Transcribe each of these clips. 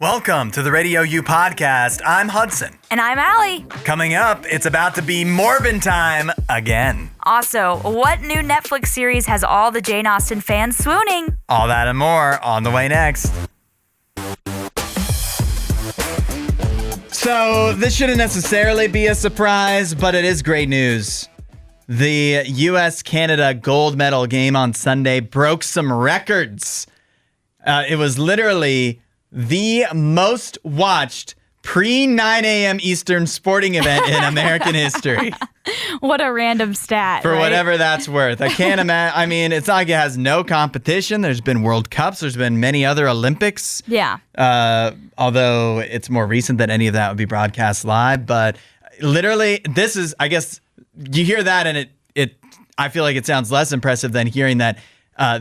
Welcome to the RadioU podcast. I'm Hudson. And I'm Allie. Coming up, it's about to be Morbin time again. Also, what new Netflix series has all the Jane Austen fans swooning? All that and more on the way next. So, this shouldn't necessarily be a surprise, but it is great news. The U.S.-Canada gold medal game on Sunday broke some records. It was literally the most watched pre-9 a.m. Eastern sporting event in American history. What a random stat. For right? whatever that's worth. I can't imagine. I mean, it's not like it has no competition. There's been World Cups. There's been many other Olympics. Yeah. Although it's more recent that any of that would be broadcast live. But literally, this is, I guess, you hear that and I feel like it sounds less impressive than hearing that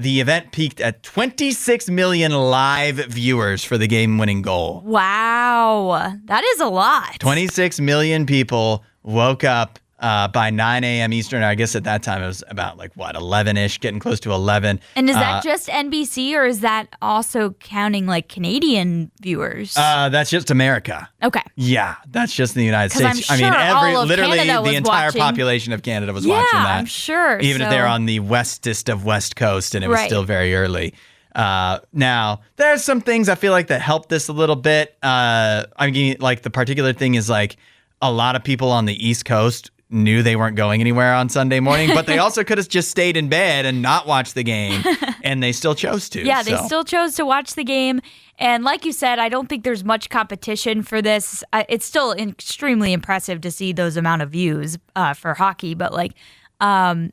the event peaked at 26 million live viewers for the game-winning goal. Wow. That is a lot. 26 million people woke up by 9 a.m. Eastern. I guess at that time it was about 11-ish, getting close to 11. And is that just NBC or is that also counting Canadian viewers? That's just America. Okay. Yeah, that's just in the United States. I'm sure literally Canada the was entire watching. Population of Canada was watching that. Yeah, I'm sure. Even if they're on the westest of West Coast and it was still very early. Now, there's some things I feel like that helped this a little bit. I mean, the particular thing is a lot of people on the East Coast knew they weren't going anywhere on Sunday morning, but they also could have just stayed in bed and not watched the game, and they still chose to. Yeah, they still chose to watch the game. And like you said, I don't think there's much competition for this. It's still extremely impressive to see those amount of views for hockey, but they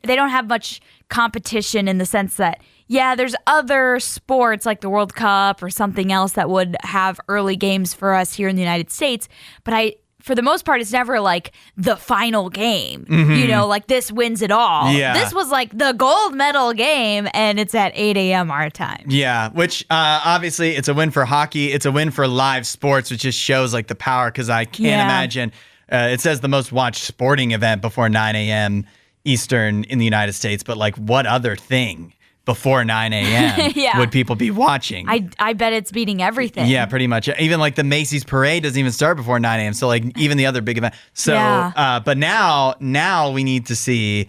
don't have much competition in the sense that, yeah, there's other sports like the World Cup or something else that would have early games for us here in the United States, but for the most part, it's never the final game. Mm-hmm. This wins it all. Yeah. This was the gold medal game, and it's at 8 a.m. our time. Yeah, which obviously it's a win for hockey. It's a win for live sports, which just shows the power because I can't imagine. It says the most watched sporting event before 9 a.m. Eastern in the United States, but what other thing before 9 a.m. would people be watching? I bet it's beating everything. Yeah, pretty much. Even the Macy's parade doesn't even start before 9 a.m. So even the other big event. So, but now we need to see,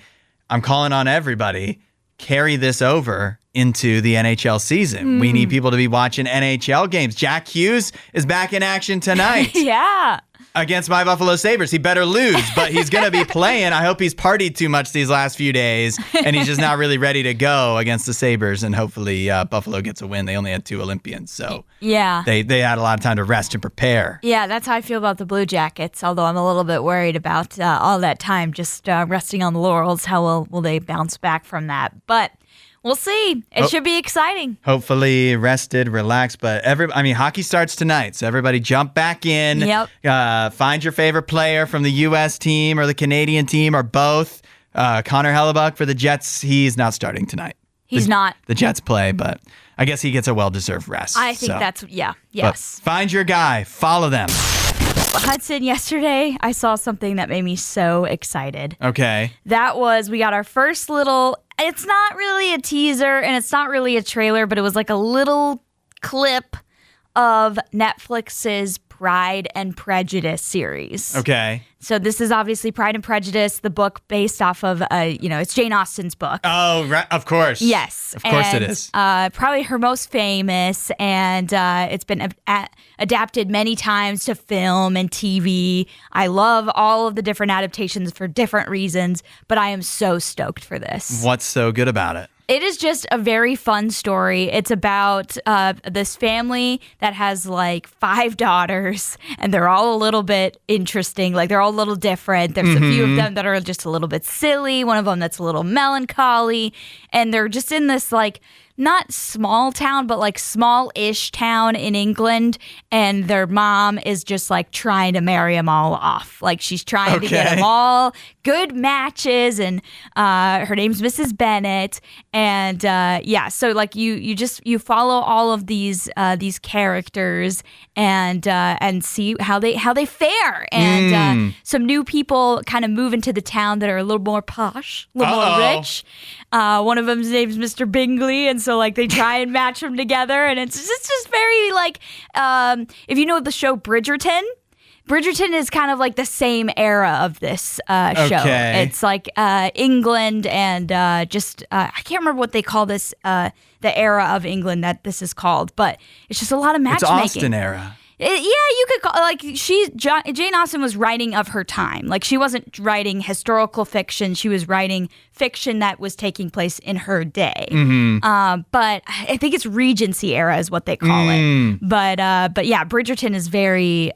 I'm calling on everybody, carry this over into the NHL season. We need people to be watching NHL games. Jack Hughes is back in action tonight. Yeah. Against my Buffalo Sabres. He better lose, but he's going to be playing. I hope he's partied too much these last few days, and he's just not really ready to go against the Sabres, and hopefully Buffalo gets a win. They only had 2 Olympians, so they had a lot of time to rest and prepare. Yeah, that's how I feel about the Blue Jackets, although I'm a little bit worried about all that time just resting on the laurels. How will they bounce back from that? But we'll see. It should be exciting. Hopefully rested, relaxed, but hockey starts tonight, so everybody jump back in. Yep. Find your favorite player from the U.S. team or the Canadian team or both. Connor Hellebuck for the Jets, he's not starting tonight. He's not. The Jets play, but I guess he gets a well-deserved rest. I think yes. But find your guy. Follow them. Hudson, yesterday I saw something that made me so excited. Okay. We got our first little, it's not really a teaser and it's not really a trailer, but it was a little clip of Netflix's Pride and Prejudice series. Okay. So this is obviously Pride and Prejudice, the book based off of, it's Jane Austen's book. Oh, right. Of course. Yes. Of course it is. Probably her most famous, and it's been adapted many times to film and TV. I love all of the different adaptations for different reasons, but I am so stoked for this. What's so good about it? It is just a very fun story. It's about this family that has 5 daughters, and they're all a little bit interesting. They're all a little different. There's a few of them that are just a little bit silly. One of them that's a little melancholy. And they're just in this not small town, but small-ish town in England. And their mom is just trying to marry them all off. She's trying to get them all good matches. And her name's Mrs. Bennet. And so you follow all of these characters and see how they fare. And some new people kind of move into the town that are a little more posh, a little more rich. One of them's name's Mr. Bingley, and So like they try and match them together, and it's just very like if you know the show Bridgerton. Bridgerton is kind of like the same era of this show. It's like England and I can't remember what they call this, the era of England that this is called, but it's just a lot of matchmaking. It's Austen era. You could call like Jane Austen was writing of her time. Like she wasn't writing historical fiction; she was writing fiction that was taking place in her day. But I think it's Regency era is what they call it. But yeah, Bridgerton is very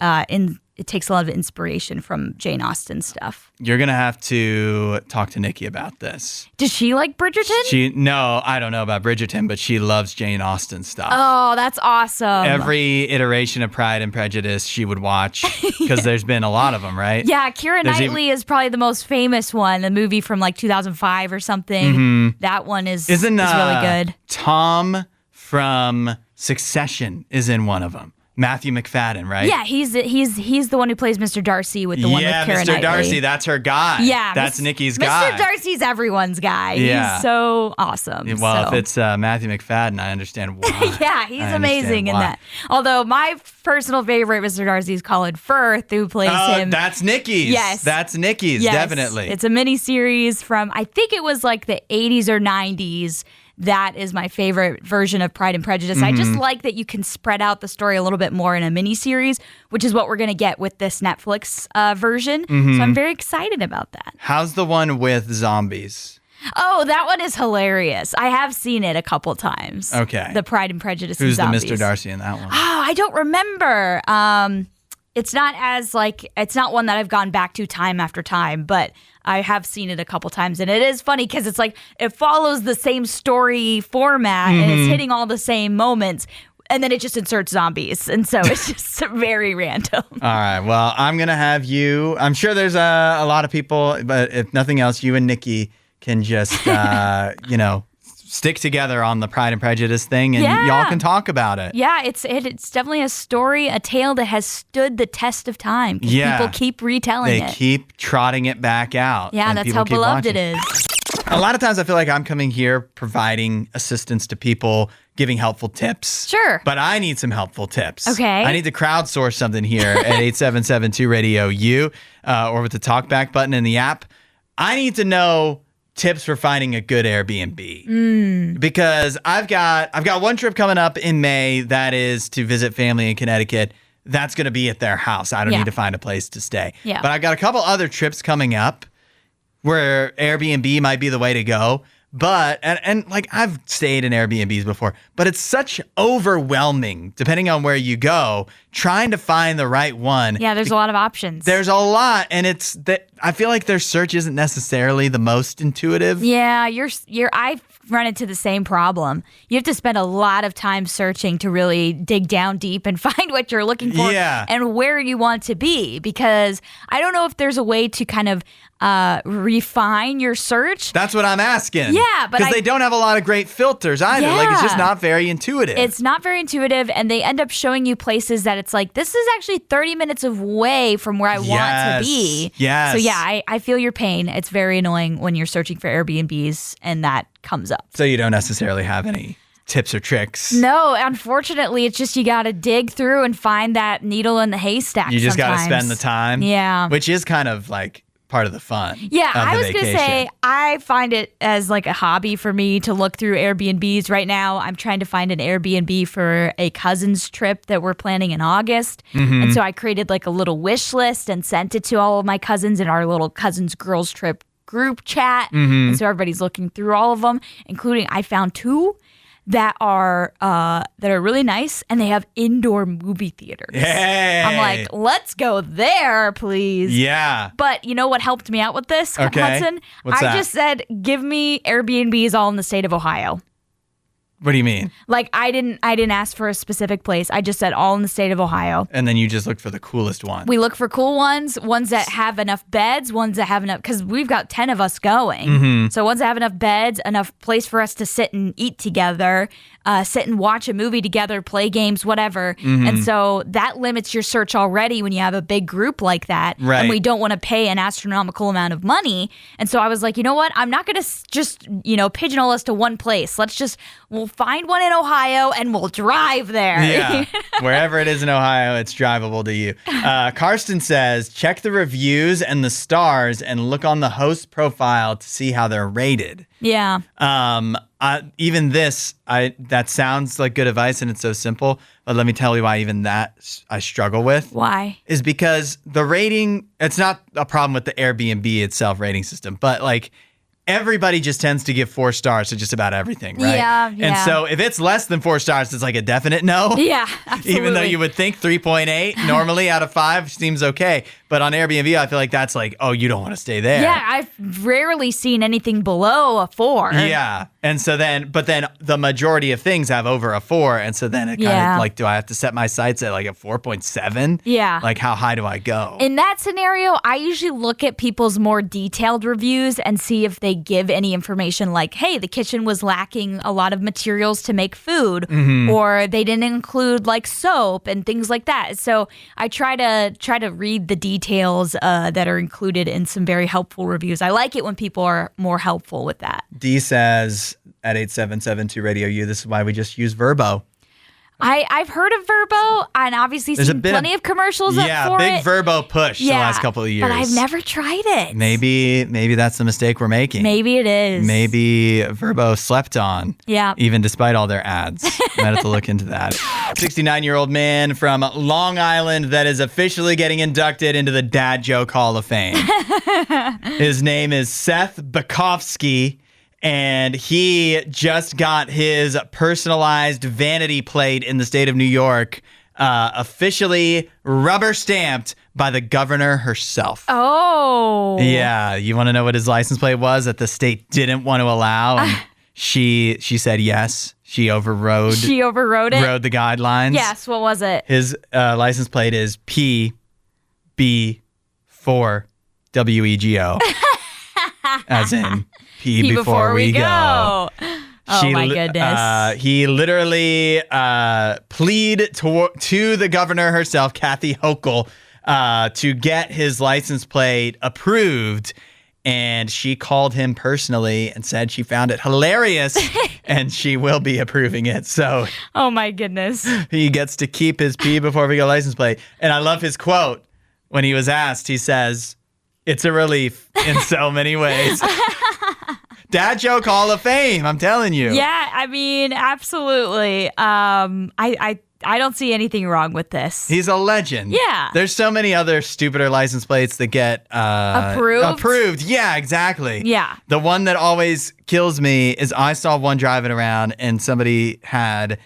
It takes a lot of inspiration from Jane Austen stuff. You're going to have to talk to Nikki about this. Does she like Bridgerton? No, I don't know about Bridgerton, but she loves Jane Austen stuff. Oh, that's awesome. Every iteration of Pride and Prejudice she would watch because there's been a lot of them, right? Yeah, Keira Knightley is probably the most famous one, the movie from like 2005 or something. That one is really good. Tom from Succession is in one of them. Matthew McFadden, right? Yeah, he's the one who plays Mr. Darcy with the one with Keira Knightley. Mr. Darcy, that's her guy. Yeah, that's Nikki's guy. Mr. Darcy's everyone's guy. Yeah. He's so awesome. Well, if it's Matthew McFadden, I understand why. Yeah, he's amazing in that. Although my personal favorite Mr. Darcy is Colin Firth, who plays him. That's Nikki's. Yes. That's Nikki's, definitely. It's a miniseries from, I think it was like the 80s or 90s. That is my favorite version of Pride and Prejudice. I just like that you can spread out the story a little bit more in a miniseries, which is what we're going to get with this Netflix version. So I'm very excited about that. How's the one with zombies? Oh, that one is hilarious. I have seen it a couple times. Okay. The Pride and Prejudice Who's and zombies. the Mr. Darcy in that one? Oh, I don't remember. It's not one that I've gone back to time after time, but I have seen it a couple times, and it is funny because it's like it follows the same story format and it's hitting all the same moments, and then it just inserts zombies, and so it's just very random. All right, well, I'm gonna have you. I'm sure there's a lot of people, but if nothing else, you and Nikki can just stick together on the Pride and Prejudice thing, and y'all can talk about it. Yeah, it's definitely a story, a tale that has stood the test of time. Yeah. People keep retelling it. They keep trotting it back out. Yeah, that's how beloved it is. A lot of times I feel like I'm coming here providing assistance to people, giving helpful tips. Sure. But I need some helpful tips. Okay. I need to crowdsource something here at 8772-RadioU or with the talkback button in the app. I need to know tips for finding a good Airbnb because I've got one trip coming up in May that is to visit family in Connecticut. That's going to be at their house. I don't need to find a place to stay. Yeah. But I've got a couple other trips coming up where Airbnb might be the way to go. But, and like I've stayed in Airbnbs before, but it's such overwhelming, depending on where you go, trying to find the right one. Yeah, there's a lot of options. There's a lot, and it's that I feel like their search isn't necessarily the most intuitive. Yeah, I've run into the same problem. You have to spend a lot of time searching to really dig down deep and find what you're looking for and where you want to be, because I don't know if there's a way to kind of refine your search. That's what I'm asking. Yeah, but because they don't have a lot of great filters either. Yeah. Like it's just not very intuitive. It's not very intuitive, and they end up showing you places that it's like, this is actually 30 minutes away from where I want to be. Yes. So yeah, I feel your pain. It's very annoying when you're searching for Airbnbs and that comes up. So you don't necessarily have any tips or tricks? No, unfortunately, it's just you got to dig through and find that needle in the haystack. You just got to spend the time. Yeah. Which is kind of like part of the fun. Yeah, I was going to say, I find it as like a hobby for me to look through Airbnbs right now. I'm trying to find an Airbnb for a cousin's trip that we're planning in August. And so I created like a little wish list and sent it to all of my cousins in our little cousins girls trip group chat. And so everybody's looking through all of them, including I found two that are really nice, and they have indoor movie theaters. Hey. I'm like, let's go there, please. Yeah. But you know what helped me out with this, Hudson? What's that? I just said, give me Airbnbs all in the state of Ohio. What do you mean? Like I didn't ask for a specific place. I just said all in the state of Ohio. And then you just looked for the coolest one. We look for cool ones that have enough beds, ones that have enough, because we've got 10 of us going. So ones that have enough beds, enough place for us to sit and eat together, sit and watch a movie together, play games, whatever. And so that limits your search already when you have a big group like that. Right. And we don't want to pay an astronomical amount of money. And so I was like, you know what? I'm not going to just, pigeonhole us to one place. We'll find one in Ohio and we'll drive there. Yeah. Wherever it is in Ohio, it's drivable to you. Karsten says, check the reviews and the stars and look on the host profile to see how they're rated. Yeah. Even this, that sounds like good advice and it's so simple, but let me tell you why even that I struggle with. Why? Is because the rating, it's not a problem with the Airbnb itself rating system, but like everybody just tends to give 4 stars to just about everything, right? Yeah. And so if it's less than 4 stars, it's like a definite no. Yeah, absolutely. Even though you would think 3.8 normally out of 5 seems okay. But on Airbnb, I feel like that's like, oh, you don't want to stay there. Yeah, I've rarely seen anything below a 4. Yeah. And so then the majority of things have over a 4. And so then it kind of like, do I have to set my sights at like a 4.7? Yeah. Like, how high do I go? In that scenario, I usually look at people's more detailed reviews and see if they give any information like, hey, the kitchen was lacking a lot of materials to make food, or they didn't include like soap and things like that. So I try to read the details that are included in some very helpful reviews. I like it when people are more helpful with that. D says at 8772 RadioU, this is why we just use Verbo. I've heard of Verbo and obviously seen plenty of commercials for it. Yeah, big Verbo push the last couple of years. But I've never tried it. Maybe that's the mistake we're making. Maybe it is. Maybe Verbo slept on. Yeah. Even despite all their ads. Might have to look into that. 69-year-old man from Long Island that is officially getting inducted into the Dad Joke Hall of Fame. His name is Seth Bukowski. And he just got his personalized vanity plate in the state of New York officially rubber stamped by the governor herself. Oh. Yeah. You want to know what his license plate was that the state didn't want to allow? And she said yes. She overrode it? Rode the guidelines. Yes. What was it? His license plate is PB4WEGO. As in P before we go. Oh my goodness. He literally pleaded to the governor herself, Kathy Hochul, to get his license plate approved. And she called him personally and said she found it hilarious and she will be approving it. So, oh my goodness. He gets to keep his P before we go license plate. And I love his quote when he was asked. He says, "It's a relief in so many ways." Dad Joke Hall of Fame, I'm telling you. Yeah, I mean, absolutely. I don't see anything wrong with this. He's a legend. Yeah. There's so many other stupider license plates that get approved. Yeah, exactly. Yeah. The one that always kills me is I saw one driving around and somebody had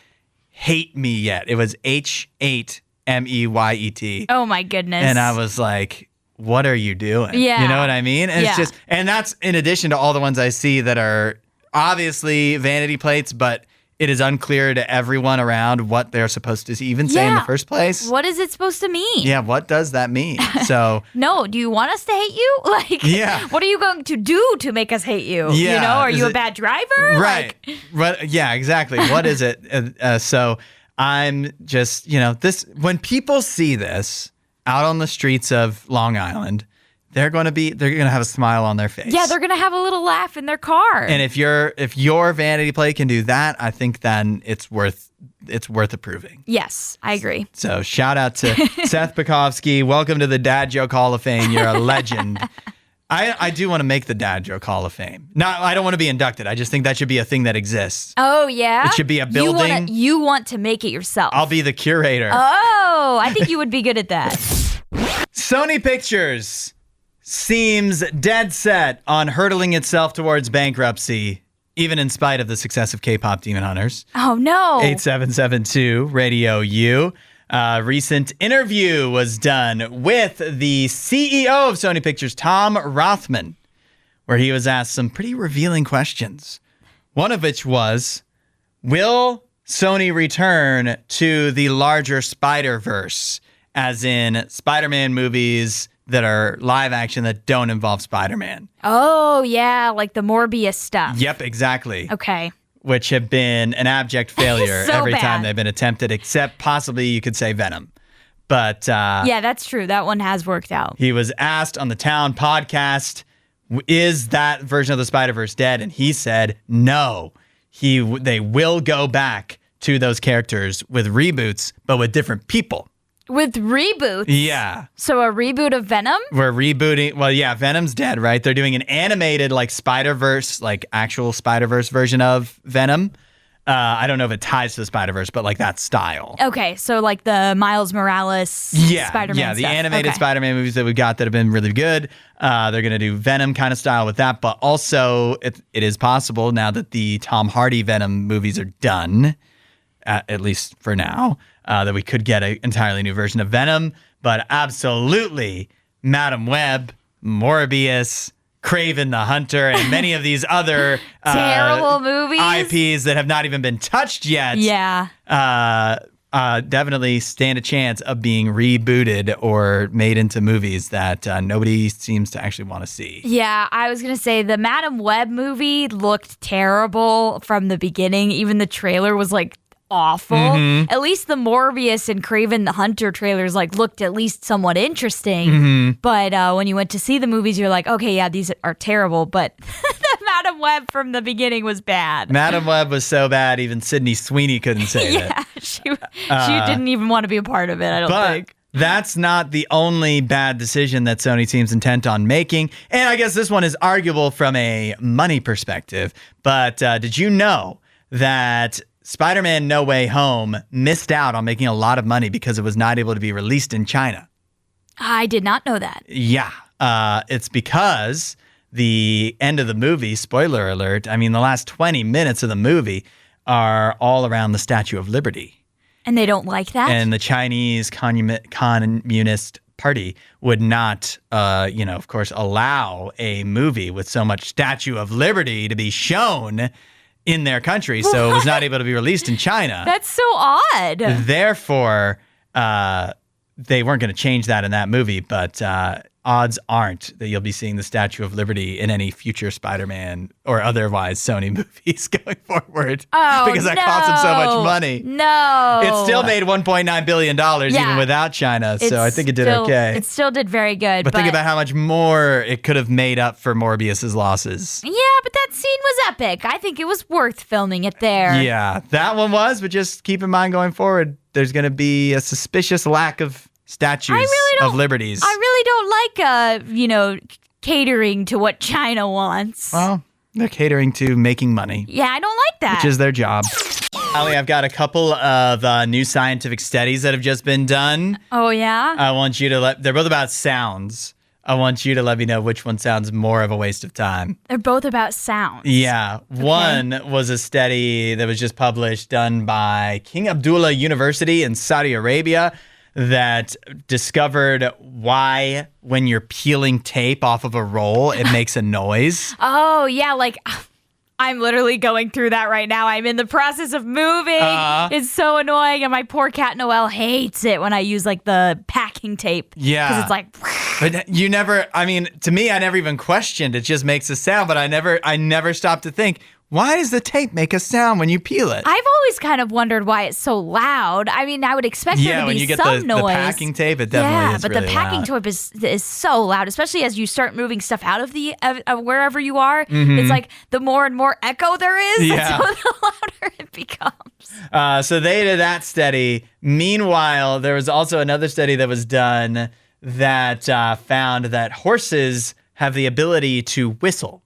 Hate Me Yet. It was H8MEYET. Oh my goodness. And I was like, what are you doing? Yeah. You know what I mean? And it's just, and that's in addition to all the ones I see that are obviously vanity plates, but it is unclear to everyone around what they're supposed to even say in the first place. What is it supposed to mean? Yeah, what does that mean? So no, do you want us to hate you? What are you going to do to make us hate you? Yeah, you know, are you a bad driver? Right. Yeah, exactly. What is it? So I'm just, when people see this out on the streets of Long Island, they're going to have a smile on their face. Yeah, they're going to have a little laugh in their car. And if your vanity plate can do that, I think then it's worth approving. Yes, I agree. So shout out to Seth Bukowski. Welcome to the Dad Joke Hall of Fame. You're a legend. I do want to make the Dad Joke Hall of Fame. I don't want to be inducted. I just think that should be a thing that exists. Oh, yeah? It should be a building. You want to make it yourself. I'll be the curator. Oh, I think you would be good at that. Sony Pictures seems dead set on hurtling itself towards bankruptcy, even in spite of the success of K-pop Demon Hunters. Oh, no. 8772 RadioU. Recent interview was done with the CEO of Sony Pictures, Tom Rothman, where he was asked some pretty revealing questions. One of which was, will Sony return to the larger Spider-Verse, as in Spider-Man movies that are live action that don't involve Spider-Man? Oh, yeah, like the Morbius stuff. Yep, exactly. Okay. which have been an abject failure So every bad. time they've been attempted, except possibly you could say Venom. But yeah, that's true. That one has worked out. he was asked on the Town podcast, is that version of the Spider-Verse dead? And he said no. They will go back to those characters with reboots, but with different people. With reboots? Yeah. So a reboot of Venom? We're rebooting. Well, yeah, Venom's dead, right? They're doing an animated, like, Spider-Verse, like, actual Spider-Verse version of Venom. I don't know if it ties to the Spider-Verse, but, like, that style. Okay, so like the Miles Morales Spider-Man Yeah, the stuff. animated Okay. Spider-Man movies that we got that have been really good. They're going to do Venom kind of style with that, but also it is possible now that the Tom Hardy Venom movies are done, at least for now, that we could get an entirely new version of Venom. But absolutely, Madam Web, Morbius, Kraven the Hunter, and many of these other Terrible movies. IPs that have not even been touched yet. Yeah. Definitely stand a chance of being rebooted or made into movies that nobody seems to actually want to see. Yeah, I was going to say the Madam Web movie looked terrible from the beginning. Even the trailer was like awful. At least the Morbius and Kraven the Hunter trailers like looked at least somewhat interesting. But when you went to see the movies, you're like, okay, yeah, these are terrible. But the Madam Web from the beginning was bad. Madam Web was so bad, even Sydney Sweeney couldn't say it. Yeah, she didn't even want to be a part of it, I don't think. That's not the only bad decision that Sony seems intent on making. And I guess this one is arguable from a money perspective. But did you know that Spider-Man No Way Home missed out on making a lot of money because it was not able to be released in China? I did not know that. Yeah. It's because the end of the movie, spoiler alert, I mean, the last 20 minutes of the movie are all around the Statue of Liberty. And they don't like that? And the Chinese Communist Party would not, of course, allow a movie with so much Statue of Liberty to be shown in their country. So it was not able to be released in China. That's so odd. Therefore, they weren't going to change that in that movie, but odds aren't that you'll be seeing the Statue of Liberty in any future Spider-Man or otherwise Sony movies going forward. Oh, because that cost them so much money. No. It still made $1.9 billion even without China, so I think it did okay. It still did very good. But think about how much more it could have made up for Morbius's losses. Yeah, but that scene was epic. I think it was worth filming it there. Yeah, that one was, but just keep in mind going forward, there's going to be a suspicious lack of statues of liberties. I really don't like, catering to what China wants. Well, they're catering to making money. Yeah, I don't like that. Which is their job. Ali, I've got a couple of new scientific studies that have just been done. Oh, yeah? I want you to they're both about sounds. I want you to let me know which one sounds more of a waste of time. They're both about sounds. Yeah. Okay. One was a study that was just published done by King Abdullah University in Saudi Arabia that discovered why when you're peeling tape off of a roll, it makes a noise. Oh, yeah, like I'm literally going through that right now. I'm in the process of moving. It's so annoying, and my poor cat Noelle hates it when I use like the packing tape. Yeah. Because it's like... But you never, I mean, to me, I never even questioned. It just makes a sound, but I never stopped to think, why does the tape make a sound when you peel it? I've always kind of wondered why it's so loud. I mean, I would expect there to be when you get some noise. the packing tape, it definitely is but really the packing loud. tape is so loud, especially as you start moving stuff out of the wherever you are. It's like the more and more echo there is, Yeah. so the louder it becomes. So they did that study. Meanwhile, there was also another study that was done that found that horses have the ability to whistle.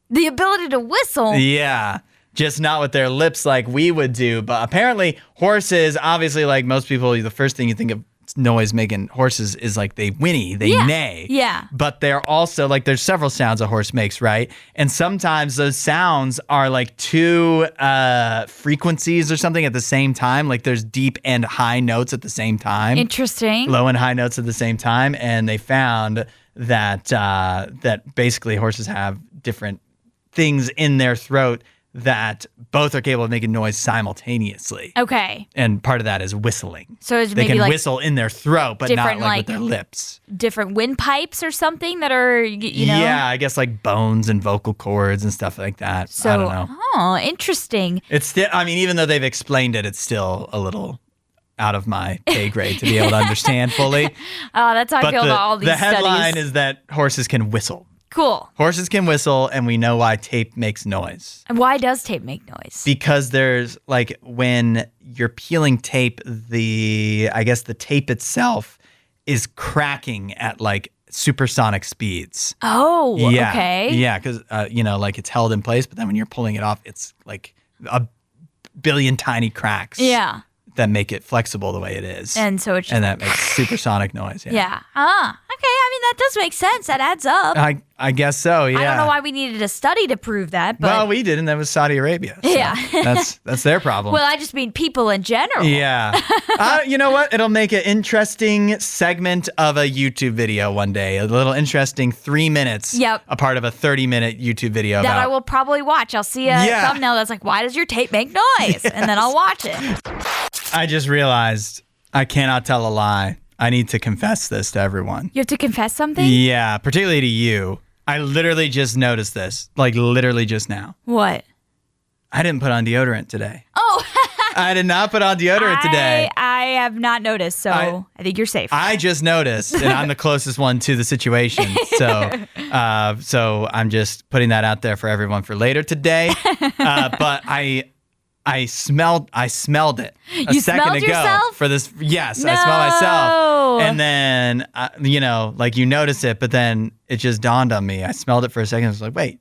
The ability to whistle? Yeah. Just not with their lips like we would do. But apparently horses, obviously, like most people, the first thing you think of noise making horses is like they whinny, they neigh. Yeah. But they're also like, there's several sounds a horse makes, right? And sometimes those sounds are like two frequencies or something at the same time. Like there's deep and high notes at the same time. Interesting. Low and high notes at the same time. And they found that that basically horses have different things in their throat that both are capable of making noise simultaneously. Okay. And part of that is whistling. So it's they maybe can like whistle in their throat, but not like with their lips. Different windpipes or something that are, Yeah, I guess like bones and vocal cords and stuff like that. So, I don't know. Oh, interesting. It's still, I mean, even though they've explained it, it's still a little out of my pay grade to be able to understand fully. Oh, that's how I feel about all these studies. The headline studies. is that horses can whistle. Cool. Horses can whistle, and we know why tape makes noise. And why does tape make noise? Because there's like when you're peeling tape, I guess the tape itself is cracking at like supersonic speeds. Oh, yeah. Okay. Yeah, because like it's held in place, but then when you're pulling it off, it's like a billion tiny cracks. Yeah. That make it flexible the way it is. And so it's just and that makes supersonic noise. Yeah. Yeah. Okay. I mean, that does make sense. That adds up. I guess so, yeah. I don't know why we needed a study to prove that, but well, we didn't. That was Saudi Arabia. So yeah. that's their problem. Well, I just mean people in general. Yeah. You know what? It'll make an interesting segment of a YouTube video one day. A little interesting 3 minutes. Yep. A part of a 30-minute YouTube video that I will probably watch. I'll see a thumbnail that's like, why does your tape make noise? Yes. And then I'll watch it. I just realized I cannot tell a lie. I need to confess this to everyone. You have to confess something? Yeah, particularly to you. I literally just noticed this, like literally just now. What? I didn't put on deodorant today. Oh. I did not put on deodorant today. I have not noticed, so I think you're safe. I just noticed, and I'm the closest one to the situation. So I'm just putting that out there for everyone for later today. But I smelled it a second ago yourself? for this. Yes, No. I smelled myself. And then, you notice it, but then it just dawned on me. I smelled it for a second. I was like, wait,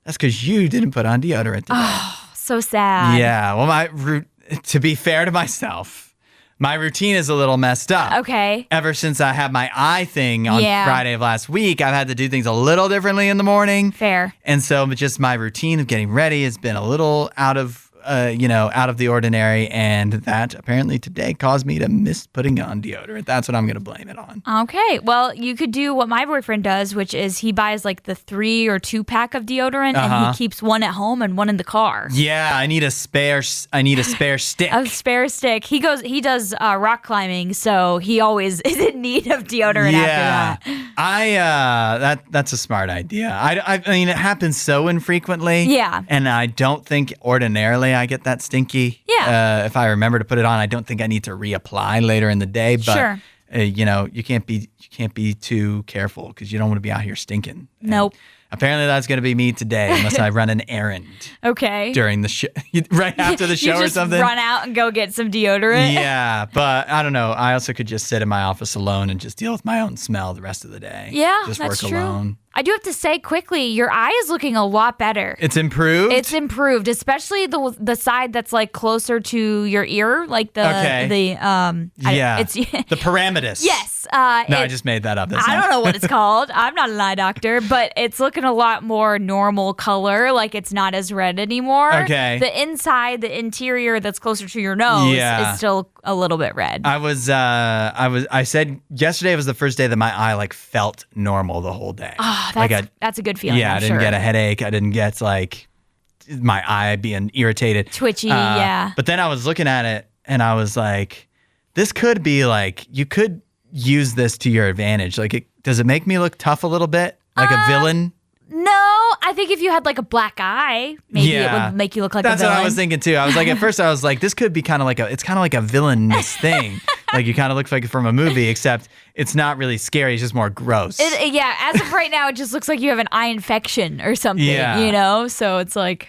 that's because you didn't put on deodorant today. Oh, so sad. Yeah. Well, to be fair to myself, my routine is a little messed up. Okay. Ever since I had my eye thing on Friday of last week, I've had to do things a little differently in the morning. Fair. And so just my routine of getting ready has been a little out of the ordinary, and that apparently today caused me to miss putting on deodorant. That's what I'm going to blame it on. Okay. Well, you could do what my boyfriend does, which is he buys like the 3 or 2 pack of deodorant, and he keeps one at home and one in the car. Yeah, I need a spare stick. A spare stick. He does rock climbing, so he always is in need of deodorant after that. That's a smart idea. I mean, it happens so infrequently. Yeah. And I don't think ordinarily I get that stinky. Yeah. If I remember to put it on, I don't think I need to reapply later in the day. But sure. You can't be too careful because you don't want to be out here stinking. Nope. And apparently that's going to be me today unless I run an errand. Okay. During the show, right after the show you or something. Run out and go get some deodorant. Yeah, but I don't know. I also could just sit in my office alone and just deal with my own smell the rest of the day. Yeah, just that's work true. alone. I do have to say quickly, your eye is looking a lot better. It's improved? It's improved, especially the side that's like closer to your ear, like the the parametus. Yes. I just made that up. I don't know what it's called. I'm not an eye doctor, but it's looking a lot more normal color, like it's not as red anymore. Okay. The inside, the interior that's closer to your nose is still a little bit red. I said yesterday was the first day that my eye like felt normal the whole day. Oh, that's a good feeling. Yeah, I didn't get a headache. I didn't get like my eye being irritated. Twitchy, yeah. But then I was looking at it and I was like, this could be like, you could use this to your advantage. Like, does it make me look tough a little bit? Like a villain? No, I think if you had like a black eye, maybe it would make you look like a villain. That's what I was thinking too. I was like, at first I was like, this could be kind of like it's kind of like a villainous thing. Like you kind of look like from a movie, except it's not really scary. It's just more gross. As of right now, it just looks like you have an eye infection or something, So it's like,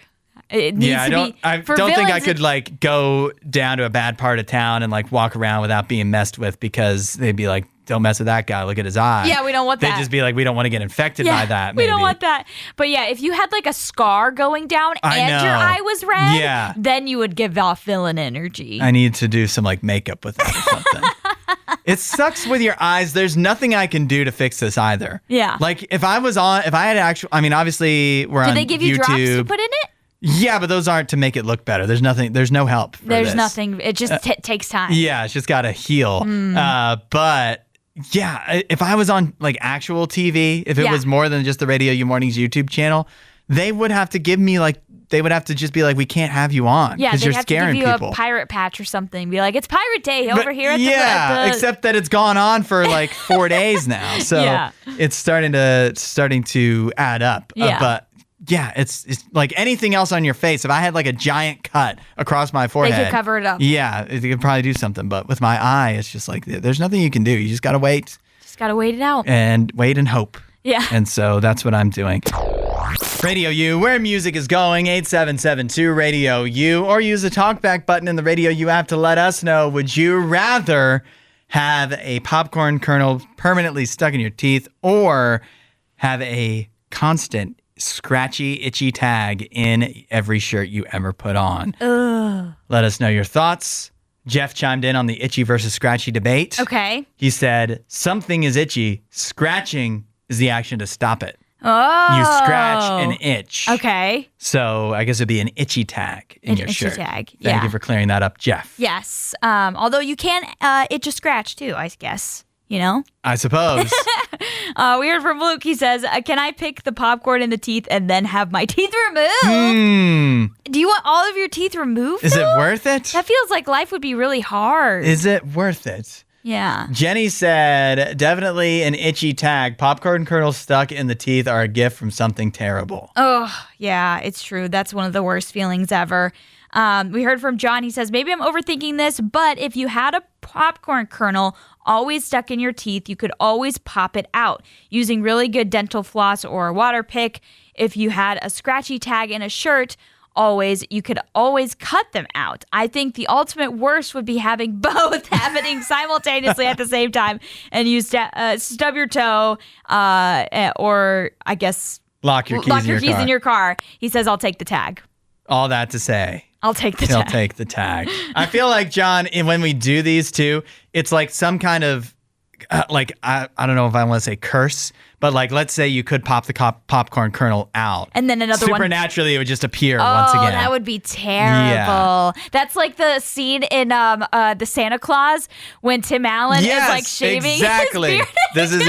it needs to be. I don't think I could like go down to a bad part of town and like walk around without being messed with because they'd be like, don't mess with that guy. Look at his eye. Yeah, we don't want that. They'd just be like, we don't want to get infected by that. Maybe. We don't want that. But yeah, if you had like a scar going down and your eye was red, then you would give off villain energy. I need to do some like makeup with it or something. It sucks with your eyes. There's nothing I can do to fix this either. Yeah. Like if I had actual, I mean, obviously we're on YouTube. Did they give you drops to put in it? Yeah, but those aren't to make it look better. There's no help for There's this. nothing. It just takes time. Yeah, it's just got to heal. But yeah, if I was on like actual TV, if it was more than just the RadioU Mornings YouTube channel, they would have to give me like they would have to just be like, we can't have you on because you're scaring people. Yeah, they'd have to give you a pirate patch or something. Be like, it's Pirate Day over here at the except that it's gone on for like 4 days now. So it's starting to add up. Yeah. But yeah, it's like anything else on your face. If I had like a giant cut across my forehead, they could cover it up. Yeah, it could probably do something. But with my eye, it's just like there's nothing you can do. You just got to wait. Just got to wait it out. And wait and hope. Yeah. And so that's what I'm doing. Radio U, where music is going, 8772 Radio U, or use the talkback button in the Radio U app to let us know, would you rather have a popcorn kernel permanently stuck in your teeth or have a constant scratchy, itchy tag in every shirt you ever put on? Ugh. Let us know your thoughts. Jeff chimed in on the itchy versus scratchy debate. Okay. He said, something is itchy, scratching is the action to stop it. Oh. You scratch an itch. Okay. So I guess it'd be an itchy tag in your shirt. Itchy tag. Thank you for clearing that up, Jeff. Yes. Although you can itch a scratch too, I guess. You know? I suppose. We heard from Luke. He says, can I pick the popcorn in the teeth and then have my teeth removed? Do you want all of your teeth removed? Is it worth it? That feels like life would be really hard. Is it worth it? Yeah. Jenny said, definitely an itchy tag. Popcorn kernels stuck in the teeth are a gift from something terrible. Oh, yeah, it's true. That's one of the worst feelings ever. We heard from John. He says, maybe I'm overthinking this, but if you had a popcorn kernel always stuck in your teeth, you could always pop it out using really good dental floss or a water pick. If you had a scratchy tag in a shirt, you could always cut them out. I think the ultimate worst would be having both happening simultaneously at the same time, and you stub your toe, or I guess lock your keys in your car. He says, I'll take the tag. All that to say, I'll take the tag. He'll take the tag. I feel like, John, when we do these too, it's like some kind of I don't know if I want to say curse, but like, let's say you could pop the popcorn kernel out. And then another one. Supernaturally, it would just appear once again. Oh, that would be terrible. Yeah. That's like the scene in the Santa Claus when Tim Allen is like shaving exactly. his beard. This is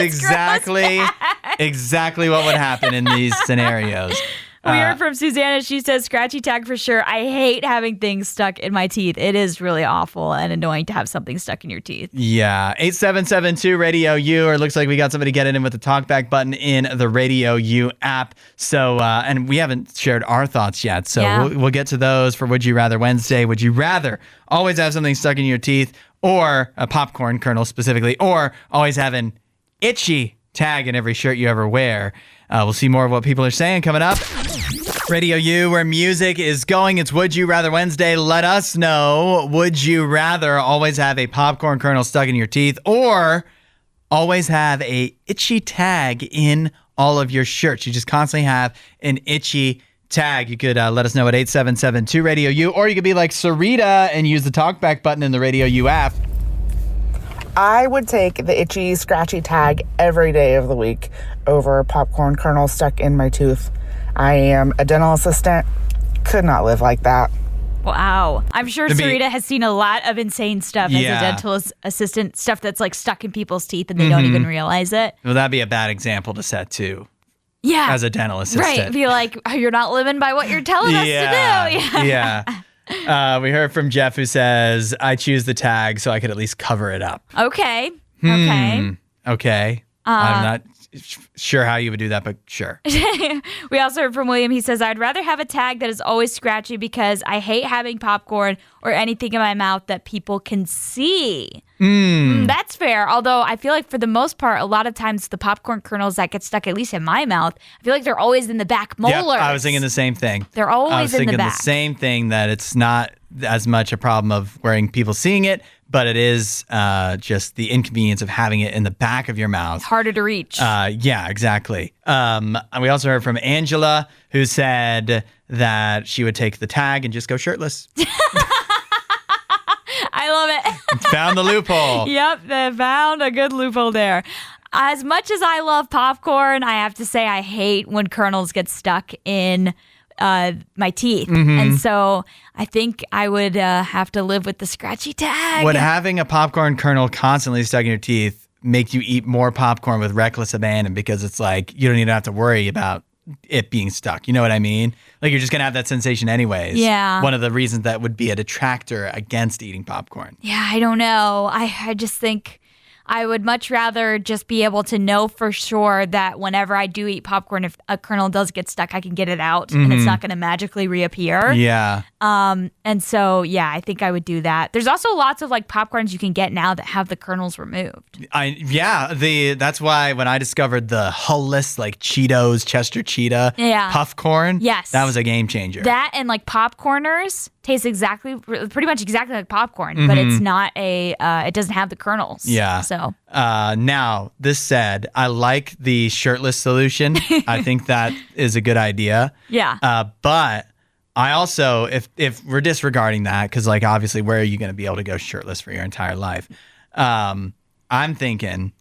exactly what would happen in these scenarios. We heard from Susanna. She says, scratchy tag for sure. I hate having things stuck in my teeth. It is really awful and annoying to have something stuck in your teeth. Yeah. 8772 Radio U, or it looks like we got somebody getting in with the talkback button in the Radio U app. So, and we haven't shared our thoughts yet. So we'll get to those for Would You Rather Wednesday. Would you rather always have something stuck in your teeth, or a popcorn kernel specifically, or always have an itchy tag in every shirt you ever wear? We'll see more of what people are saying coming up. Radio U, where music is going. It's Would You Rather Wednesday. Let us know, would you rather always have a popcorn kernel stuck in your teeth or always have a itchy tag in all of your shirts? You just constantly have an itchy tag. You could let us know at 8772 Radio U, or you could be like Sarita and use the talkback button in the Radio U app. I would take the itchy, scratchy tag every day of the week over popcorn kernel stuck in my tooth. I am a dental assistant. Could not live like that. Wow. I'm sure Sarita has seen a lot of insane stuff as a dental assistant, stuff that's like stuck in people's teeth and they don't even realize it. Well, that'd be a bad example to set too. Yeah. As a dental assistant. Right. Be like, oh, you're not living by what you're telling us to do. Yeah. We heard from Jeff, who says, I choose the tag so I could at least cover it up. Okay. Okay. I'm not sure how you would do that, but sure. We also heard from William. He says, I'd rather have a tag that is always scratchy because I hate having popcorn or anything in my mouth that people can see. That's fair. Although I feel like for the most part, a lot of times the popcorn kernels that get stuck, at least in my mouth, I feel like they're always in the back molars. Yep, I was thinking the same thing. They're always in the back. I was thinking the same thing, that it's not as much a problem of people seeing it, but it is just the inconvenience of having it in the back of your mouth. It's harder to reach. Yeah, exactly. And we also heard from Angela, who said that she would take the tag and just go shirtless. I love it. Found the loophole. Yep, they found a good loophole there. As much as I love popcorn, I have to say I hate when kernels get stuck in my teeth. And so I think I would have to live with the scratchy tag. Would having a popcorn kernel constantly stuck in your teeth make you eat more popcorn with reckless abandon, because it's like you don't even have to worry about it being stuck. You know what I mean? Like you're just going to have that sensation anyways. Yeah. One of the reasons that would be a detractor against eating popcorn. Yeah, I don't know. I just think I would much rather just be able to know for sure that whenever I do eat popcorn, if a kernel does get stuck, I can get it out and it's not going to magically reappear. Yeah. And so, yeah, I think I would do that. There's also lots of like popcorns you can get now that have the kernels removed. That's why when I discovered the Hull-less like Cheetos, Chester Cheetah puff corn, yes, that was a game changer. That and like Popcorners tastes pretty much exactly like popcorn, but it's not it doesn't have the kernels. Yeah. So now this said, I like the shirtless solution. I think that is a good idea. Yeah. But I also, if we're disregarding that, because like obviously, where are you going to be able to go shirtless for your entire life? I'm thinking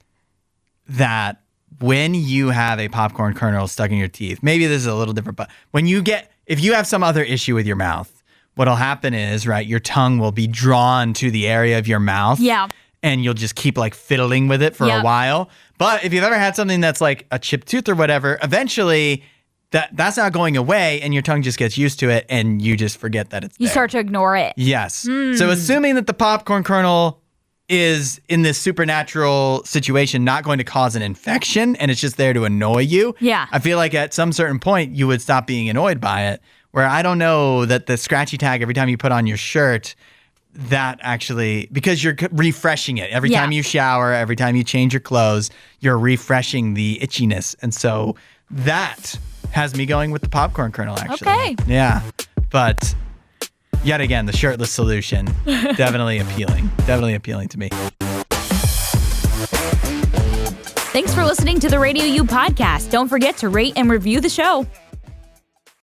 that when you have a popcorn kernel stuck in your teeth, maybe this is a little different, but if you have some other issue with your mouth, what'll happen is, right, your tongue will be drawn to the area of your mouth. Yeah. And you'll just keep like fiddling with it for a while. But if you've ever had something that's like a chipped tooth or whatever, eventually that's not going away and your tongue just gets used to it and you just forget that it's there. You start to ignore it. Yes. So assuming that the popcorn kernel is in this supernatural situation not going to cause an infection and it's just there to annoy you. Yeah. I feel like at some certain point you would stop being annoyed by it. Where I don't know that the scratchy tag every time you put on your shirt, that actually, because you're refreshing it. Every time you shower, every time you change your clothes, you're refreshing the itchiness. And so that has me going with the popcorn kernel, actually. Okay. Yeah. But yet again, the shirtless solution, definitely appealing. Definitely appealing to me. Thanks for listening to the RadioU podcast. Don't forget to rate and review the show.